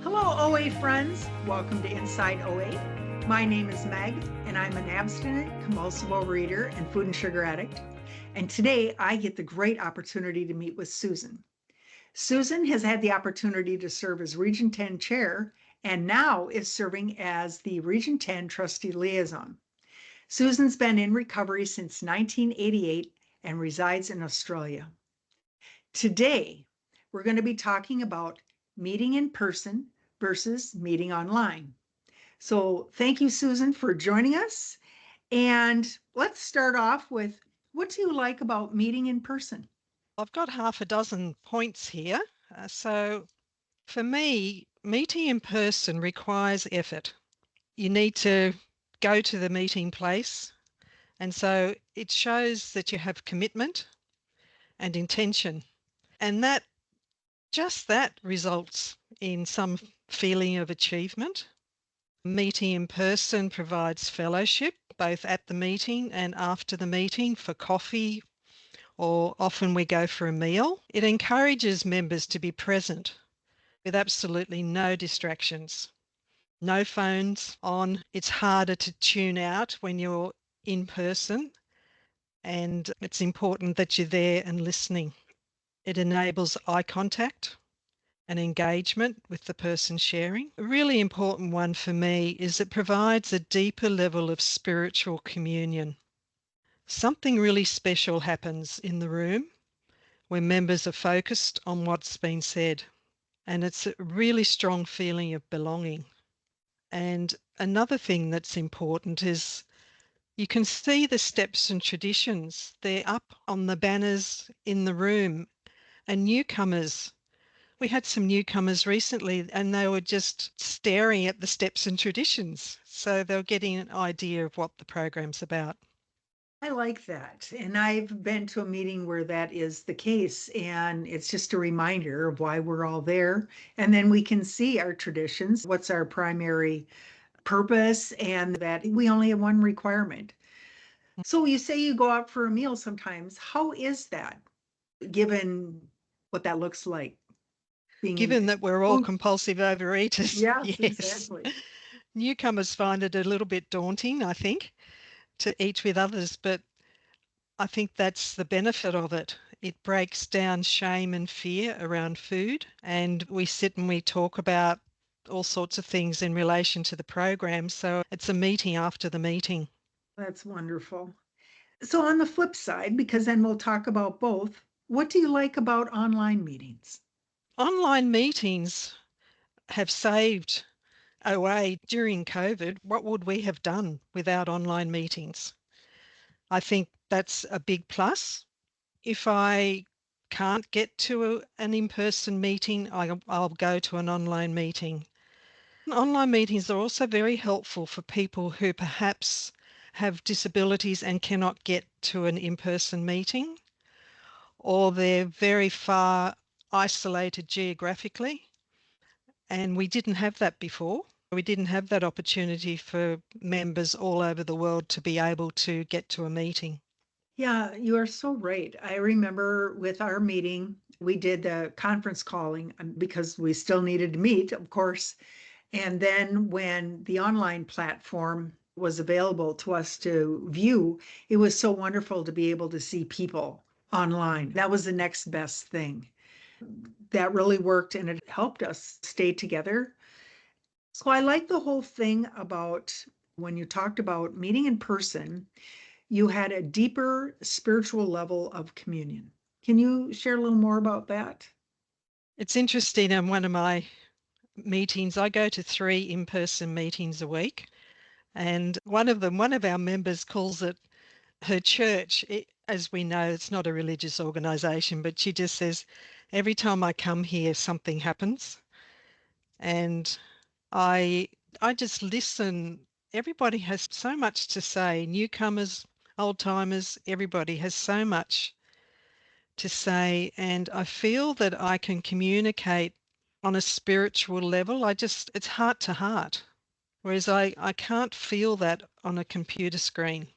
Hello, OA friends. Welcome to Inside OA. My name is Meg, and I'm an abstinent compulsive overeater and food and sugar addict. And today I get the great opportunity to meet with Susan. Susan has had the opportunity to serve as Region 10 chair and now is serving as the Region 10 trustee liaison. Susan's been in recovery since 1988 and resides in Australia. Today, we're going to be talking about meeting in person versus meeting online. So thank you, Susan, for joining us. And let's start off with, what do you like about meeting in person? I've got half a dozen points here. So for me, meeting in person requires effort. You need to go to the meeting place. And so it shows that you have commitment and intention. And that results in some feeling of achievement. Meeting in person provides fellowship, both at the meeting and after the meeting, for coffee, or often we go for a meal. It encourages members to be present with absolutely no distractions, no phones on. It's harder to tune out when you're in person, and it's important that you're there and listening. It enables eye contact and engagement with the person sharing. A really important one for me is it provides a deeper level of spiritual communion. Something really special happens in the room where members are focused on what's been said. And it's a really strong feeling of belonging. And another thing that's important is you can see the steps and traditions. They're up on the banners in the room. And newcomers, we had some newcomers recently and they were just staring at the steps and traditions. So they're getting an idea of what the program's about. I like that. And I've been to a meeting where that is the case. And it's just a reminder of why we're all there. And then we can see our traditions, what's our primary purpose, and that we only have one requirement. So you say you go out for a meal sometimes. How is that, given what that looks like? Being in, Given that we're all oh, compulsive overeaters, yes, yes. exactly. Newcomers find it a little bit daunting, I think, to eat with others, but I think that's the benefit of it. It breaks down shame and fear around food, and we sit and we talk about all sorts of things in relation to the program. So it's a meeting after the meeting. That's wonderful. So on the flip side, because then we'll talk about both, what do you like about online meetings? Online meetings have saved OA during COVID. What would we have done without online meetings? I think that's a big plus. If I can't get to an in-person meeting, I'll go to an online meeting. Online meetings are also very helpful for people who perhaps have disabilities and cannot get to an in-person meeting, or they're very far isolated geographically. And we didn't have that before. We didn't have that opportunity for members all over the world to be able to get to a meeting. Yeah, you are so right. I remember with our meeting, we did the conference calling because we still needed to meet, of course. And then when the online platform was available to us to view, it was so wonderful to be able to see people online. That was the next best thing. That really worked and it helped us stay together. So I like the whole thing about when you talked about meeting in person, you had a deeper spiritual level of communion. Can you share a little more about that? It's interesting. In one of my meetings, I go to 3 in-person meetings a week. And one of our members calls it her church. As we know, it's not a religious organisation, but she just says, every time I come here, something happens. And I I just listen. Everybody has so much to say. Newcomers, old timers, everybody has so much to say. And I feel that I can communicate on a spiritual level. It's heart to heart. Whereas I can't feel that on a computer screen.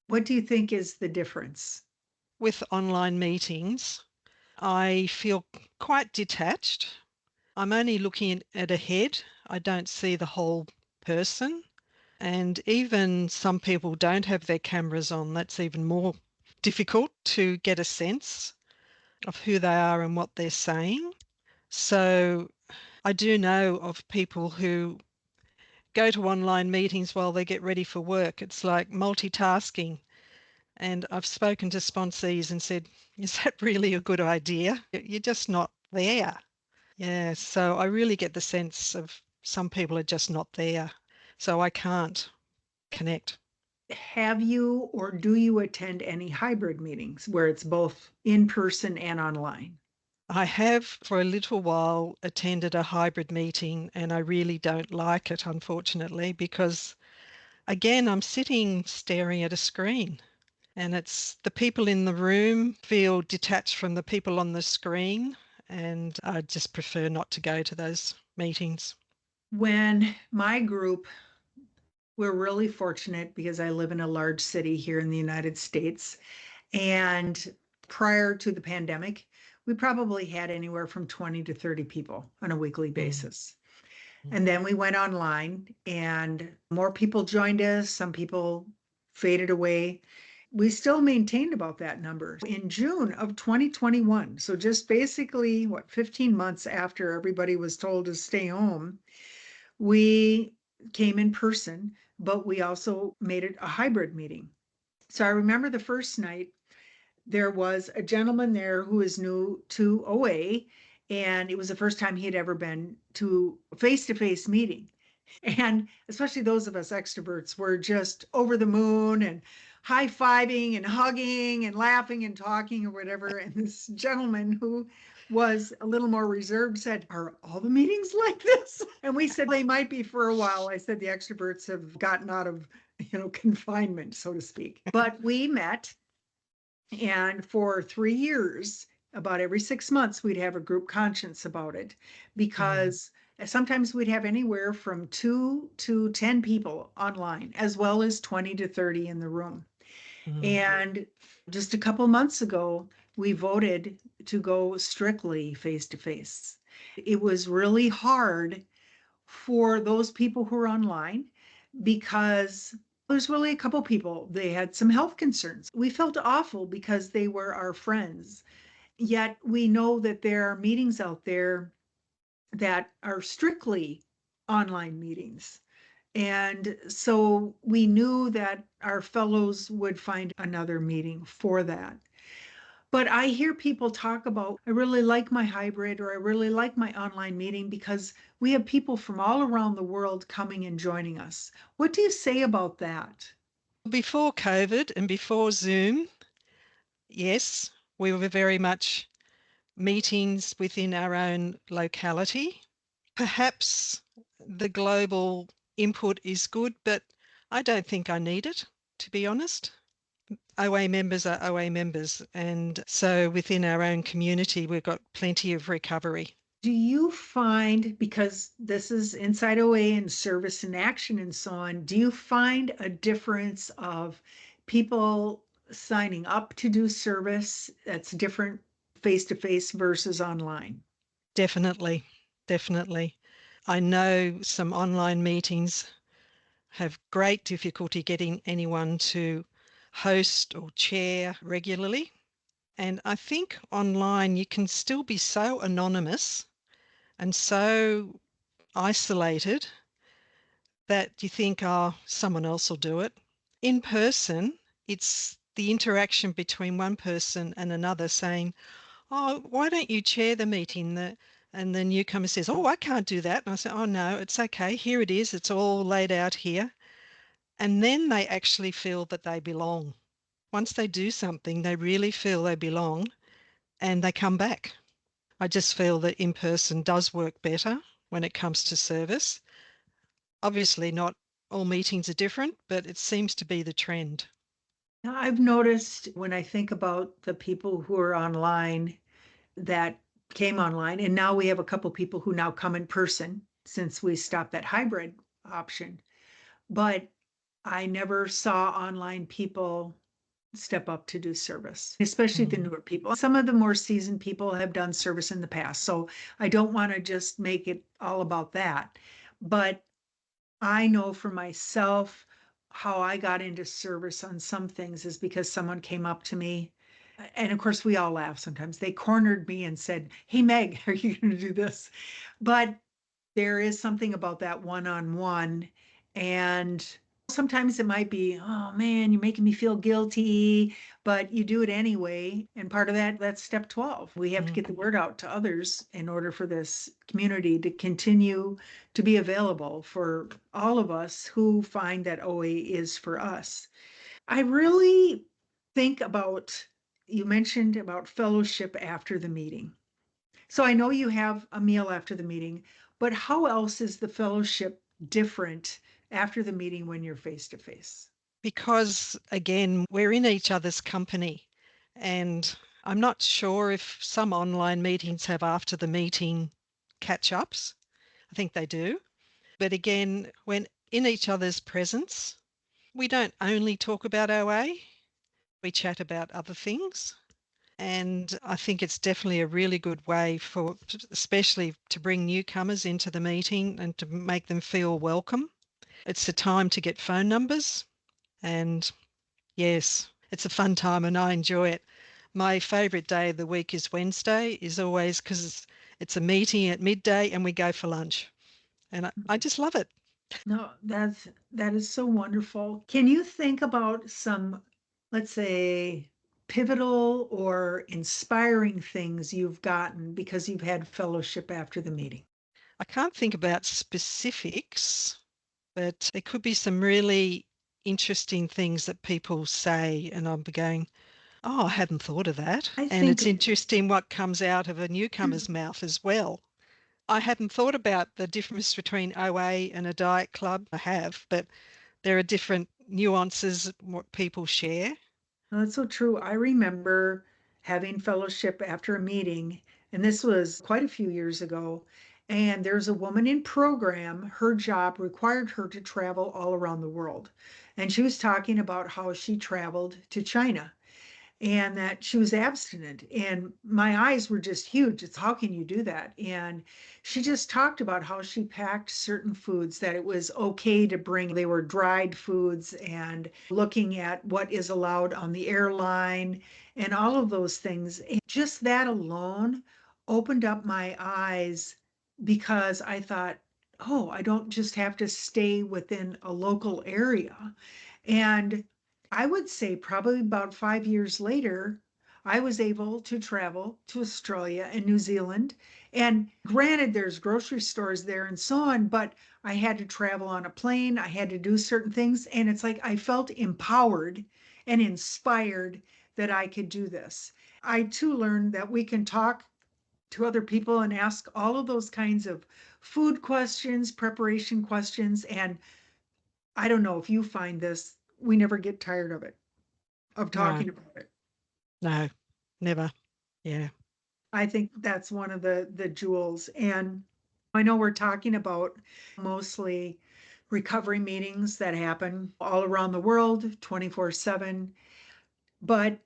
What do you think is the difference? With online meetings, I feel quite detached. I'm only looking at a head. I don't see the whole person. And even some people don't have their cameras on. That's even more difficult to get a sense of who they are and what they're saying. So I do know of people who go to online meetings while they get ready for work. It's like multitasking. And I've spoken to sponsees and said, is that really a good idea? You're just not there. Yeah, so I really get the sense of some people are just not there. So I can't connect. Have you or do you attend any hybrid meetings where it's both in person and online? I have for a little while attended a hybrid meeting and I really don't like it, unfortunately, because again, I'm sitting staring at a screen and it's the people in the room feel detached from the people on the screen. And I just prefer not to go to those meetings. When my group, we're really fortunate because I live in a large city here in the United States. And prior to the pandemic, we probably had anywhere from 20 to 30 people on a weekly Mm, basis. mm, And then we went online and more people joined us. Some people faded away. We still maintained about that number. In June of 2021, so just basically, 15 months after everybody was told to stay home, we came in person, but we also made it a hybrid meeting. So I remember the first night, there was a gentleman there who is new to OA, and it was the first time he had ever been to a face-to-face meeting. And especially those of us extroverts were just over the moon and high-fiving and hugging and laughing and talking or whatever. And this gentleman who was a little more reserved said, "Are all the meetings like this?" And we said they might be for a while. I said the extroverts have gotten out of, confinement, so to speak. But we met, and for 3 years, about every 6 months, we'd have a group conscience about it mm, because sometimes we'd have anywhere from 2 to 10 people online, as well as 20 to 30 in the room. mm. And just a couple months ago, we voted to go strictly face to face. It was really hard for those people who are online because there's really a couple people, they had some health concerns. We felt awful because they were our friends. Yet we know that there are meetings out there that are strictly online meetings. And so we knew that our fellows would find another meeting for that. But I hear people talk about, I really like my hybrid or I really like my online meeting because we have people from all around the world coming and joining us. What do you say about that? Before COVID and before Zoom, yes, we were very much meetings within our own locality. Perhaps the global input is good, but I don't think I need it, to be honest. OA members are OA members, and so within our own community, we've got plenty of recovery. Do you find, because this is inside OA and service and action and so on, do you find a difference of people signing up to do service that's different face to face versus online? Definitely, definitely. I know some online meetings have great difficulty getting anyone to host or chair regularly. And I think online you can still be so anonymous and so isolated that you think, oh, someone else will do it. In person, it's the interaction between one person and another saying, oh, why don't you chair the meeting? And the newcomer says, oh, I can't do that. And I say, oh, no, it's okay. Here it is. It's all laid out here. And then they actually feel that they belong. Once they do something, they really feel they belong and they come back. I just feel that in person does work better when it comes to service. Obviously, not all meetings are different, but it seems to be the trend. I've noticed when I think about the people who are online that came online, and now we have a couple people who now come in person since we stopped that hybrid option. But I never saw online people step up to do service, especially the Mm. newer people. Some of the more seasoned people have done service in the past. So I don't want to just make it all about that. But I know for myself how I got into service on some things is because someone came up to me. And of course, we all laugh sometimes. They cornered me and said, "Hey, Meg, are you going to do this?" But there is something about that one on one. And sometimes it might be, oh man, you're making me feel guilty, but you do it anyway. And part of that's step 12. We have to Mm. get the word out to others in order for this community to continue to be available for all of us who find that OA is for us. I really think about, you mentioned about fellowship after the meeting. So I know you have a meal after the meeting, but how else is the fellowship different after the meeting when you're face to face? Because again, we're in each other's company. And I'm not sure if some online meetings have after the meeting catch ups. I think they do. But again, when in each other's presence, we don't only talk about OA, we chat about other things. And I think it's definitely a really good way for, especially to bring newcomers into the meeting and to make them feel welcome. It's a time to get phone numbers. And yes, it's a fun time and I enjoy it. My favourite day of the week is Wednesday, is always because it's a meeting at midday and we go for lunch. And I just love it. No, that is so wonderful. Can you think about some, let's say, pivotal or inspiring things you've gotten because you've had fellowship after the meeting? I can't think about specifics, but there could be some really interesting things that people say, and I'm going, oh, I hadn't thought of that. I And think it's interesting what comes out of a newcomer's mouth as well. I hadn't thought about the difference between OA and a diet club. I have, but there are different nuances what people share. that's so true. I remember having fellowship after a meeting, and this was quite a few years ago. And there's a woman in program, her job required her to travel all around the world. And she was talking about how she traveled to China and that she was abstinent. And my eyes were just huge. It's how can you do that? And she just talked about how she packed certain foods that it was okay to bring. They were dried foods and looking at what is allowed on the airline and all of those things. And just that alone opened up my eyes because I thought, oh, I don't just have to stay within a local area. And I would say probably about 5 years later, I was able to travel to Australia and New Zealand. And granted, there's grocery stores there and so on, but I had to travel on a plane. I had to do certain things. And it's like I felt empowered and inspired that I could do this. I too learned that we can talk to other people and ask all of those kinds of food questions, preparation questions. And I don't know if you find this, we never get tired of it, of No, talking about it. no, never. Yeah. I think that's one of the jewels. And I know we're talking about mostly recovery meetings that happen all around the world 24/7, but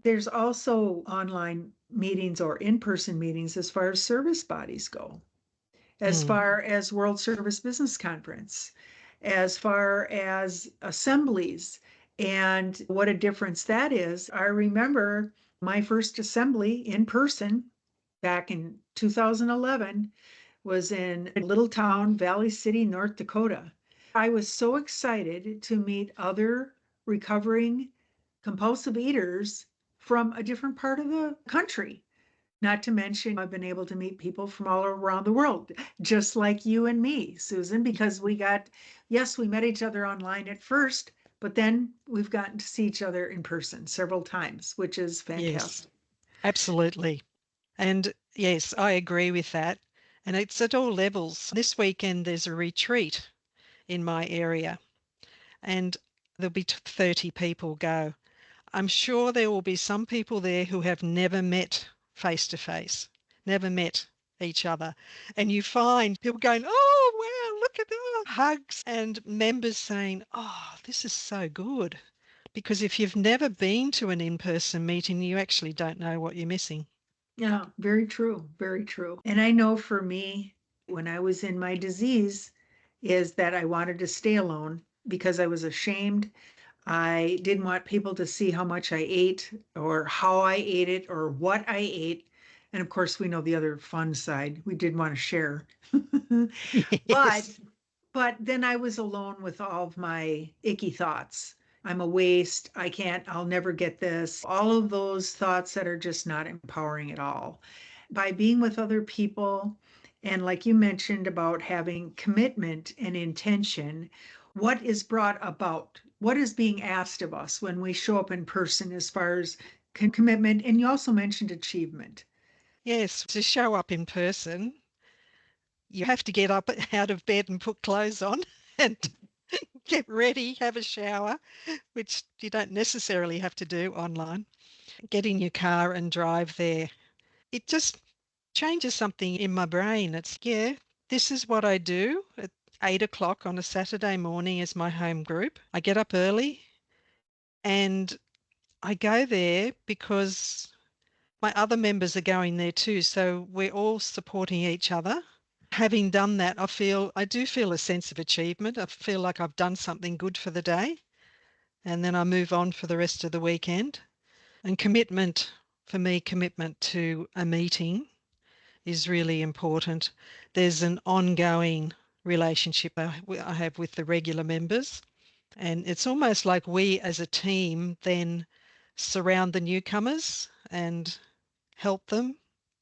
there's also online meetings or in-person meetings as far as service bodies go, as Mm, far as World Service Business Conference, as far as assemblies, and what a difference that is. I remember my first assembly in person back in 2011 was in a little town, Valley City, North Dakota. I was so excited to meet other recovering compulsive eaters from a different part of the country. Not to mention, I've been able to meet people from all around the world, just like you and me, Susan, because yes, we met each other online at first, but then we've gotten to see each other in person several times, which is yes, fantastic. absolutely. And yes, I agree with that. And it's at all levels. This weekend, there's a retreat in my area, and there'll be 30 people go. I'm sure there will be some people there who have never met face to face, never met each other. And you find people going, oh, wow, look at that, hugs, and members saying, oh, this is so good. Because if you've never been to an in-person meeting, you actually don't know what you're missing. Yeah, very true. Very true. And I know for me, when I was in my disease, is that I wanted to stay alone because I was ashamed. I didn't want people to see how much I ate or how I ate it or what I ate. And of course, we know the other fun side. We did want to share. But Yes. but then I was alone with all of my icky thoughts. I'm a waste. I can't, I'll never get this. All of those thoughts that are just not empowering at all. By being with other people, and like you mentioned about having commitment and intention, what is brought about? What is being asked of us when we show up in person as far as commitment? And you also mentioned achievement. Yes, to show up in person, you have to get up out of bed and put clothes on and get ready, have a shower, which you don't necessarily have to do online. Get in your car and drive there. It just changes something in my brain. It's, yeah, this is what I do at 8 o'clock on a Saturday morning as my home group. I get up early and I go there because my other members are going there too. So we're all supporting each other. Having done that, I do feel a sense of achievement. I feel like I've done something good for the day, and then I move on for the rest of the weekend. And commitment, for me, commitment to a meeting is really important. There's an ongoing relationship I have with the regular members, and it's almost like we as a team then surround the newcomers and help them.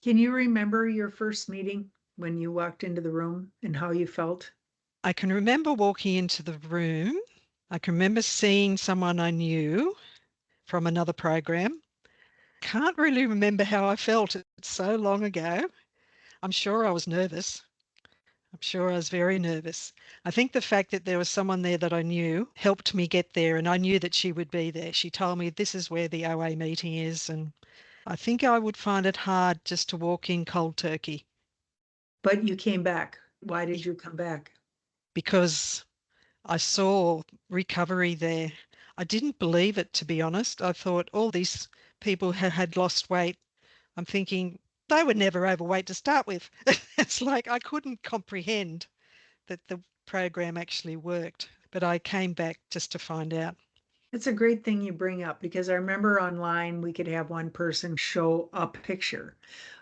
Can you remember your first meeting when you walked into the room and how you felt? I can remember walking into the room. I can remember seeing someone I knew from another program. Can't really remember how I felt. It's so long ago. I'm sure I was nervous. I'm sure I was very nervous. I think the fact that there was someone there that I knew helped me get there, and I knew that she would be there. She told me this is where the OA meeting is, and I think I would find it hard just to walk in cold turkey But you came back. Why did you come back? because I saw recovery there. I didn't believe it, to be honest. I thought all these people had lost weight. I'm thinking they were never overweight to start with. It's like I couldn't comprehend that the program actually worked, but I came back just to find out. It's a great thing you bring up because I remember online we could have one person show a picture,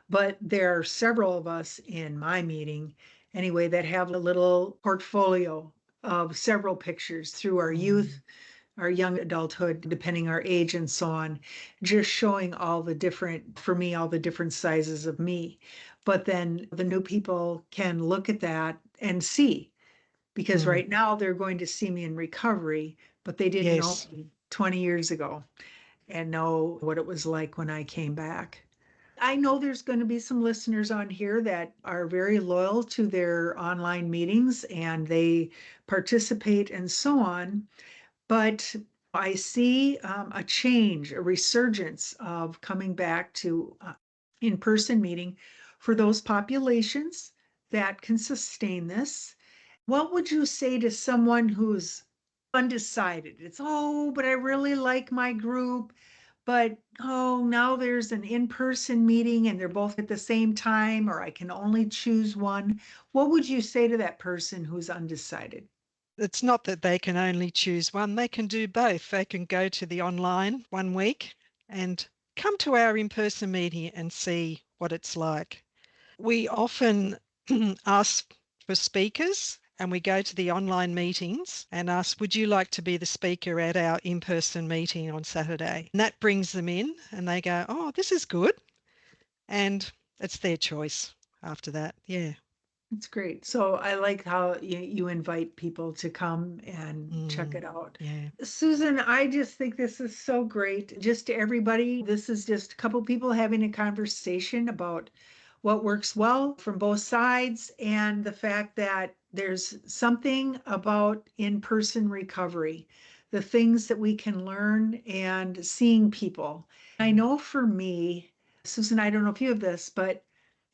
but there are several of us in my meeting anyway that have a little portfolio of several pictures through our youth, Mm. our young adulthood, depending our age and so on, just showing all the different, for me, all the different sizes of me. But then the new people can look at that and see, because Mm. right now they're going to see me in recovery, but they didn't know Yes. me 20 years ago and know what it was like when I came back. I know there's going to be some listeners on here that are very loyal to their online meetings and they participate and so on. But I see a change, a resurgence of coming back to in person meeting for those populations that can sustain this. What would you say to someone who's undecided? It's, oh, but I really like my group, but oh, now there's an in-person meeting and they're both at the same time, or I can only choose one. What would you say to that person who's undecided? It's not that they can only choose one, they can do both. They can go to the online one week and come to our in person meeting and see what it's like. We often ask for speakers and we go to the online meetings and ask, would you like to be the speaker at our in person meeting on Saturday? And that brings them in and they go, oh, this is good. And it's their choice after that. Yeah. It's great. So I like how you invite people to come and check Mm, it out. yeah. Susan, I just think this is so great. Just to everybody, this is just a couple people having a conversation about what works well from both sides and the fact that there's something about in-person recovery, the things that we can learn and seeing people. I know for me, Susan, I don't know if you have this, but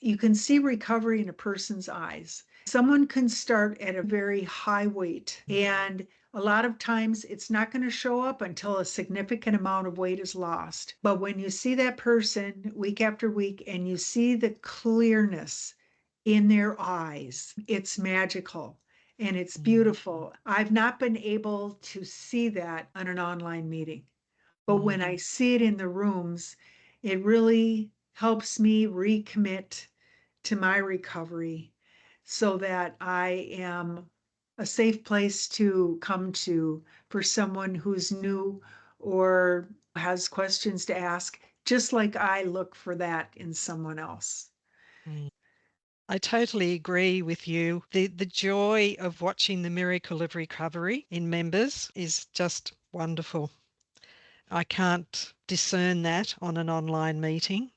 You can see recovery in a person's eyes. Someone can start at a very high weight, and a lot of times it's not going to show up until a significant amount of weight is lost. But when you see that person week after week and you see the clearness in their eyes, it's magical and it's beautiful. I've not been able to see that on an online meeting, but when I see it in the rooms, it really helps me recommit to my recovery so that I am a safe place to come to for someone who's new or has questions to ask, just like I look for that in someone else. Mm. I totally agree with you. The joy of watching the miracle of recovery in members is just wonderful. I can't discern that on an online meeting.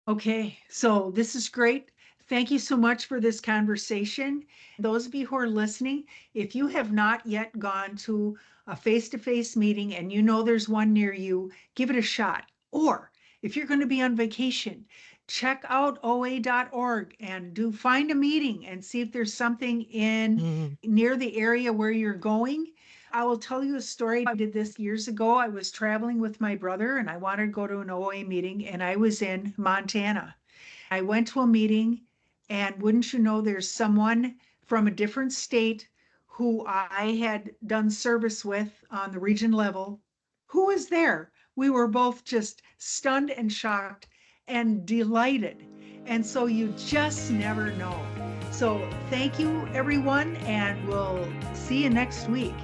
Okay, so this is great. Thank you so much for this conversation. Those of you who are listening, if you have not yet gone to a face-to-face meeting and you know there's one near you, give it a shot. Or if you're going to be on vacation, check out oa.org and do find a meeting and see if there's something in Mm. near the area where you're going. I will tell you a story. I did this years ago. I was traveling with my brother and I wanted to go to an OA meeting, and I was in Montana. I went to a meeting, and wouldn't you know, there's someone from a different state who I had done service with on the region level who was there. We were both just stunned and shocked and delighted. And so you just never know. So thank you, everyone, and we'll see you next week.